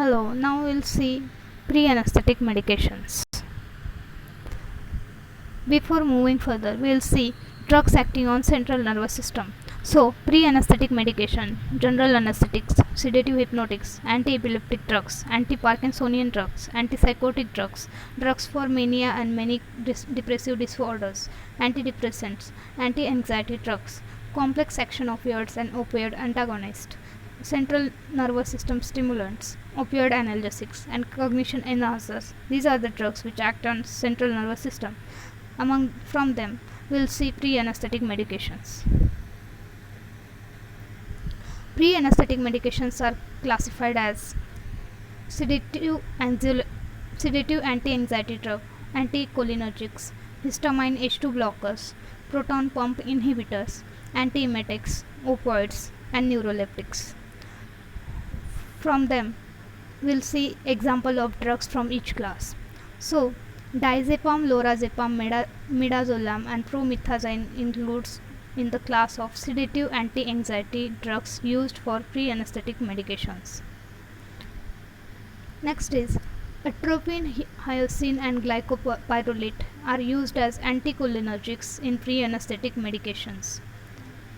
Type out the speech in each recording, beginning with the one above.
Hello, now we'll see pre-anesthetic medications. Before moving further, we'll see drugs acting on central nervous system. So, pre-anesthetic medication, general anesthetics, sedative hypnotics, anti-epileptic drugs, anti-Parkinsonian drugs, antipsychotic drugs, drugs for mania and many depressive disorders, antidepressants, anti-anxiety drugs, complex action opioids and opioid antagonists, central nervous system stimulants, opioid analgesics, and cognition enhancers. These are the drugs which act on central nervous system. From them, we'll see pre-anesthetic medications. Pre-anesthetic medications are classified as sedative anti-anxiety drug, anticholinergics, histamine H2 blockers, proton pump inhibitors, antiemetics, opioids, and neuroleptics. From them, we'll see example of drugs from each class. So, diazepam, lorazepam, midazolam, and promethazine includes in the class of sedative anti-anxiety drugs used for pre-anesthetic medications. Next is atropine, hyoscine, and glycopyrrolate are used as anticholinergics in pre-anesthetic medications.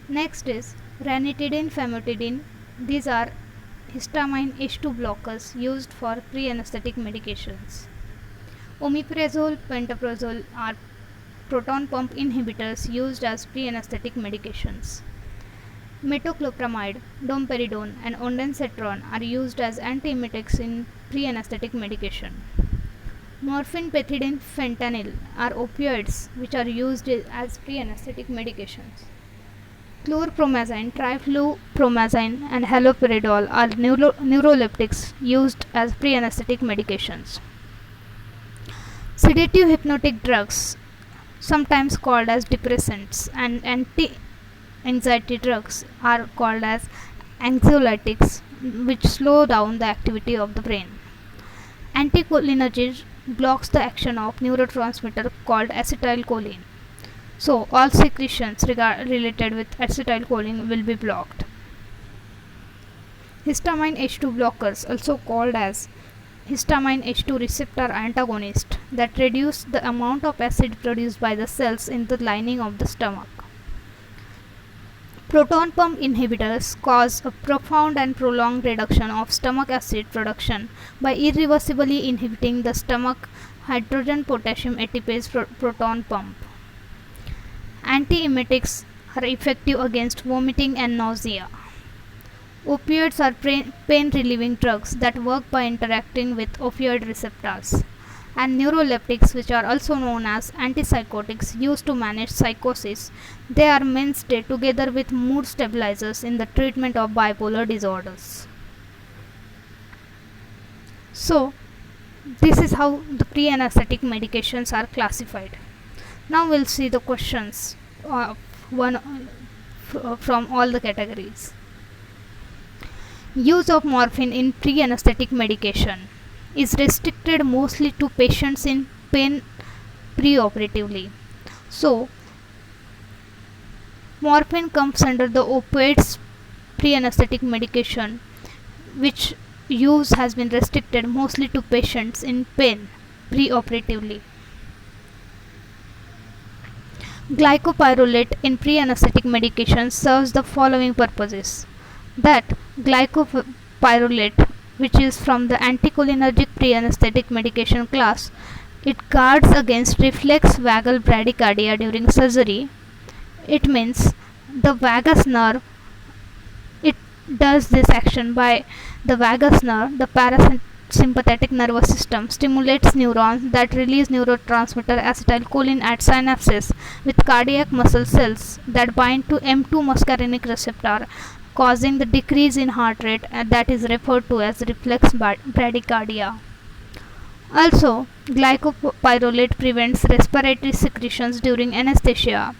Next is ranitidine, famotidine. These are histamine H2 blockers used for pre-anesthetic medications. Omeprazole, pantoprazole are proton pump inhibitors used as pre-anesthetic medications. Metoclopramide, domperidone, and ondansetron are used as antiemetics in pre-anesthetic medication. Morphine, pethidine, fentanyl are opioids which are used as pre-anesthetic medications. Chlorpromazine, triflupromazine, and haloperidol are neuroleptics used as pre-anesthetic medications. Sedative hypnotic drugs, sometimes called as depressants, and anti-anxiety drugs are called as anxiolytics, which slow down the activity of the brain. Anticholinergic blocks the action of neurotransmitter called acetylcholine. So, all secretions related with acetylcholine will be blocked. Histamine H2 blockers, also called as histamine H2 receptor antagonist, that reduce the amount of acid produced by the cells in the lining of the stomach. Proton pump inhibitors cause a profound and prolonged reduction of stomach acid production by irreversibly inhibiting the stomach hydrogen potassium ATPase proton pump. Antiemetics are effective against vomiting and nausea. Opioids are pain-relieving drugs that work by interacting with opioid receptors. And neuroleptics, which are also known as antipsychotics used to manage psychosis, they are mainstay together with mood stabilizers in the treatment of bipolar disorders. So, this is how the pre-anesthetic medications are classified. Now we'll see the questions from all the categories. Use of morphine in pre-anesthetic medication is restricted mostly to patients in pain preoperatively. So, morphine comes under the opioids pre-anesthetic medication, which use has been restricted mostly to patients in pain preoperatively. Glycopyrrolate in pre-anesthetic medication serves the following purposes: that glycopyrrolate, which is from the anticholinergic pre-anesthetic medication class, it guards against reflex vagal bradycardia during surgery. It means the vagus nerve, it does this action by the vagus nerve, the parasympathetic nervous system stimulates neurons that release neurotransmitter acetylcholine at synapses with cardiac muscle cells that bind to M2 muscarinic receptor, causing the decrease in heart rate that is referred to as reflex bradycardia. Also, glycopyrrolate prevents respiratory secretions during anesthesia,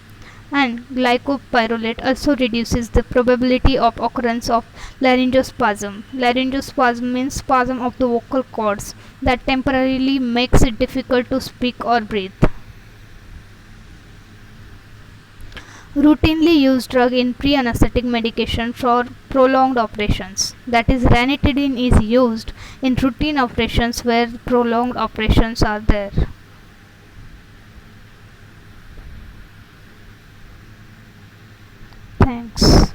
and glycopyrrolate also reduces the probability of occurrence of laryngospasm. Laryngospasm means spasm of the vocal cords that temporarily makes it difficult to speak or breathe. Routinely used drug in pre-anesthetic medication for prolonged operations. that is ranitidine is used in routine operations where prolonged operations are there. Thanks.